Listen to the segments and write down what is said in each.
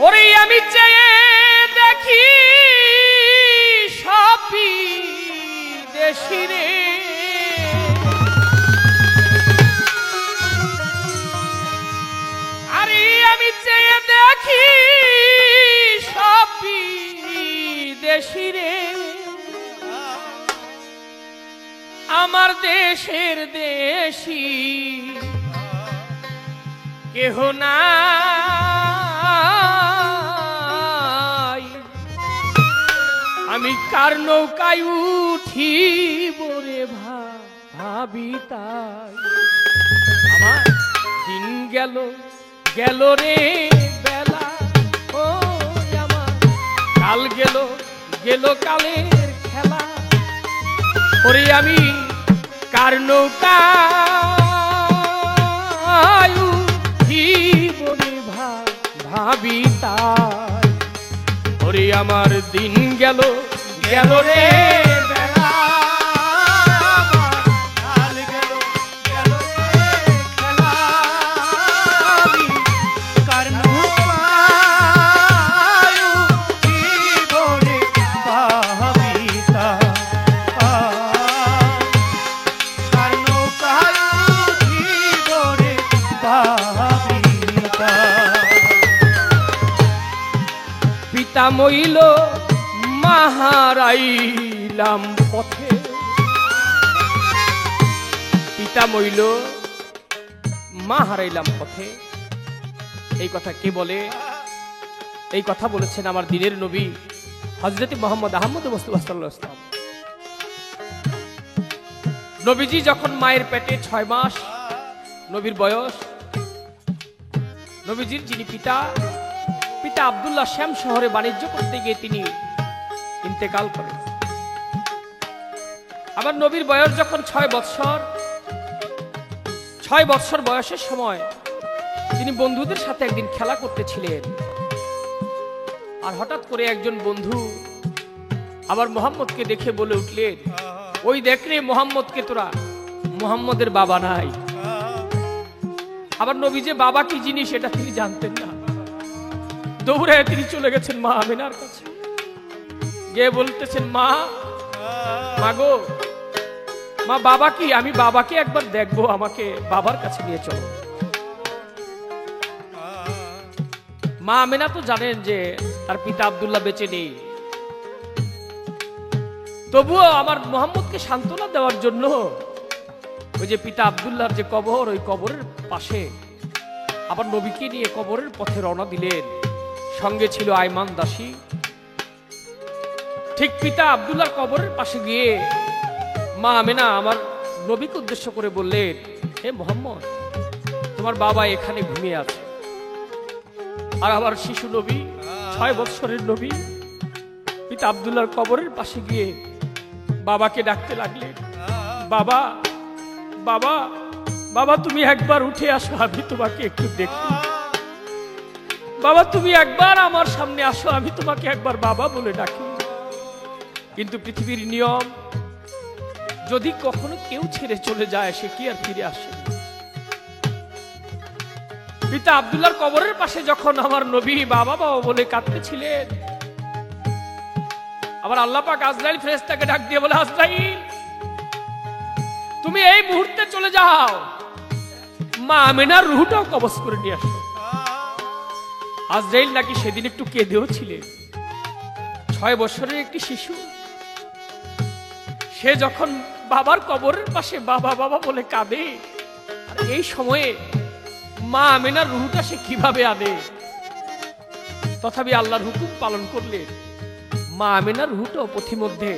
ওরে আমি চেয়ে দেখি সবই দেশি রে, আরে আমি চেয়ে দেখি সবই দেশি রে, আমার দেশের দেশি কেহ নাই, আমি কার নৌকায় উঠিব রে ভাবি তাই। আমার দিন গেল গেল রে বেলা, ও আমার কাল গেল গেল কালের খেলা, ওরে আমি কার নৌকায় উঠিব রে ভাবি তাই। ওরে আমার দিন গেল গেল রে বেলা, কাল গেল গেল রে খেলা, কার নৌকায় উঠিব রে ভাবি তাই। কার নৌকায় উঠিব রে ভাবি তাই। পিতা মইল মা হারাইলাম পথে, পিতা মইল মা হারাইলাম পথে, এই কথা কে বলে? এই কথা বলেছেন আমার দিনের নবী হযরত মুহাম্মদ আহমদ মুস্তাফা সাল্লাল্লাহু আলাইহি ওয়াসাল্লাম। নবীজি যখন মায়ের পেটে 6 মাস নবীর বয়স, নবীজির যিনি পিতা আব্দুল্লাহ শ্যাম শহরে বাণিজ্য করতে গিয়ে তিনি ইন্তেকাল করেন। আবার নবীর বয়স যখন 6 বৎসর বয়সের সময় তিনি বন্ধুদের সাথে একদিন খেলা করতেছিলেন, আর হঠাৎ করে একজন বন্ধু আবার মুহাম্মদকে দেখে বলে উঠলেন, ওই দেখ রে মুহাম্মদকে তোরা, মুহাম্মদের বাবা নাই। আবার নবী যে বাবা কি জিনিস এটা তিনি জানতেন না। দৌড়ে তিনি চলে গেছেন মা আমিনার কাছে, গিয়ে বলতেছেন, মা গো, মা বাবা কি? আমি বাবাকে একবার দেখবো, আমাকে বাবার কাছে নিয়ে চলো। মা আমিনা তো জানেন যে তার পিতা আব্দুল্লাহ বেঁচে নেই, তবুও আমার মুহাম্মদকে সান্ত্বনা দেওয়ার জন্য ওই যে পিতা আব্দুল্লাহর যে কবর, ওই কবরের পাশে আবার নবীকে নিয়ে কবরের পথে রওনা দিলেন। সঙ্গে ছিল আয়মান দাসী। ঠিক পিতা আব্দুল্লাহর কবরের পাশে গিয়ে মা আমিনা আমার নবীকে উদ্দেশ্য করে বললেন, হে মুহাম্মদ, তোমার বাবা এখানে ঘুমিয়ে আছে। আর আবার শিশু নবী, 6 বৎসরের নবী পিতা আব্দুল্লাহর কবরের পাশে গিয়ে বাবাকে ডাকতে লাগলেন, বাবা বাবা বাবা, তুমি একবার উঠে আসো, আমি তোমাকে একটু দেখি। বাবা তুমি একবার আমার সামনে আসো, আমি তোমাকে একবার বাবা বলে ডাকি। কিন্তু পৃথিবীর নিয়ম, যদি কখনো কেউ ছেড়ে চলে যায় সে কি আর ফিরে আসে? পিতা আব্দুল্লাহর কবরের পাশে যখন আমার নবী বাবা বাবা বলে কাঁদতেছিলেন, আবার আল্লাহ পাক আজরাইল ফেরেশতাকে ডাক দিয়ে বলে, আজরাইল তুমি এই মুহূর্তে চলে যাও, মা আমিনার রূহটাও কবজ করে নিয়ে আসো। আজরাইল নাকি সেদিন একটু কেঁদেও ছিলেন। 6 বছরের একটি শিশু, সে যখন বাবার কবরের পাশে বাবা বাবা বলে কাঁদে, এই সময়ে মা আমিনার রূহটা সে কিভাবে আনে? তথাপি আল্লাহর হুকুম পালন করলে মা আমিনার রূহটাও পথিমধ্যে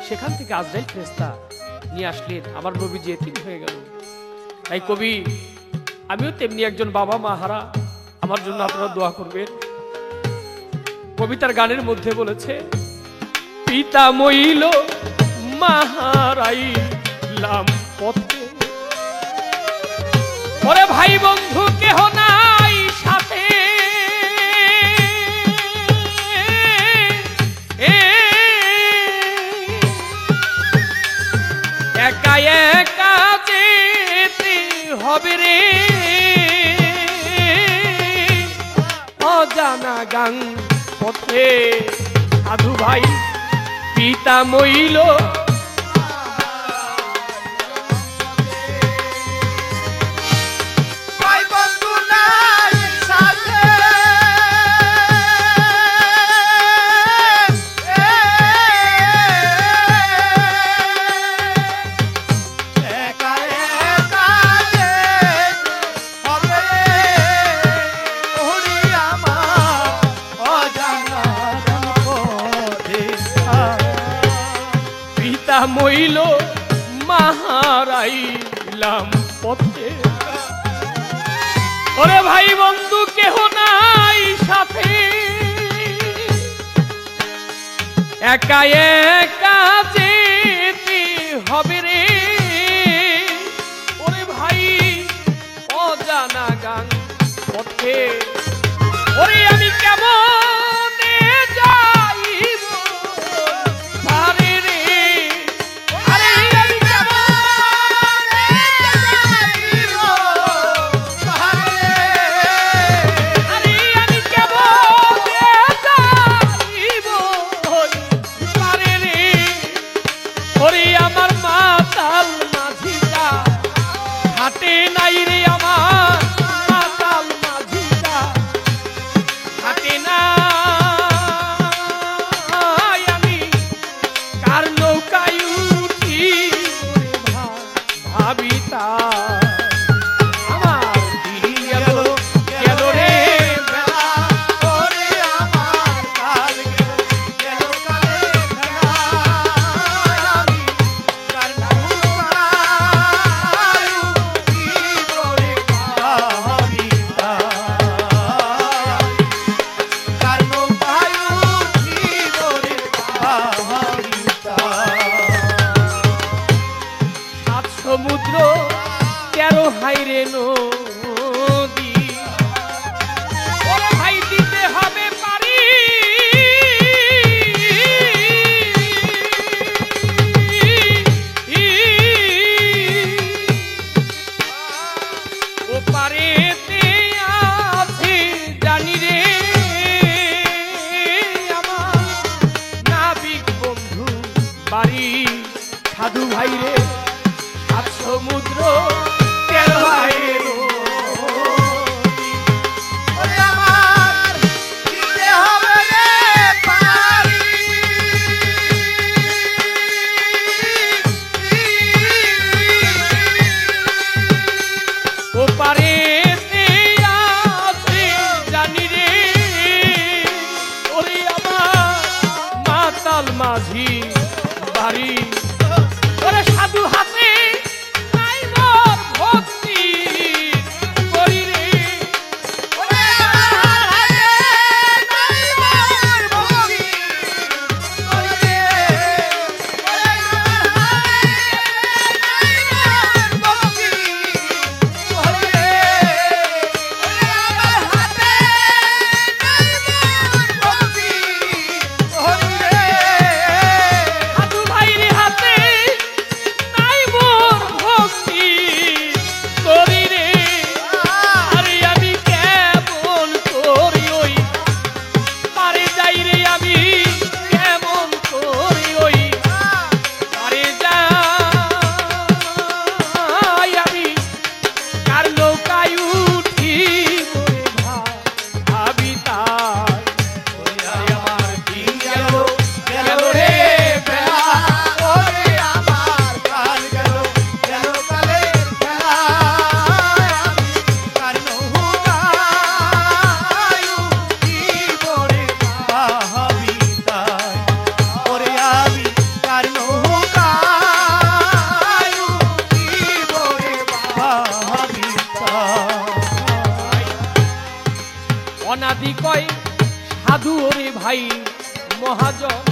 সেখান থেকে আজরাইল ফেরেশতা নিয়ে আসলেন। আমার নবী যে এতিম হয়ে গেল। তাই কবি, আমিও তেমনি একজন বাবা মা হারা, আমার জন্য আপনারা দোয়া করবেন। কবিতার গানের মধ্যে বলেছে, পিতা মইল মা হারাইলাম পথে, ওরে ভাই বন্ধু কেহ নাই সাথে, একা একা যেতে হবে রে, অজানা গাং পথে সাধু ভাই পিতা মইল মইল মাহারাইলাম পথে ওরে ভাই বন্ধু কেহ নাই সাথে একা একা যেতে হবে রে ওরে ভাই অজানা গান পথে ওরে আমি কেমন যাইব পারে রে সমুদ্র 13 হাইরে নদী ওরে ভাই দিতে হবে পারি ও পারেতে আছে জানি রে আমার নাবিক বন্ধু বাড়ি সাধু ভাই রে সমুদ্র 13 হাইরে ও পারেতে আছে জানি রে ওরে আমার মাতাল মাঝি বাড়ি ওরে সাধু হাতে অনাদি কয় সাধু ওরে ভাই মহাজন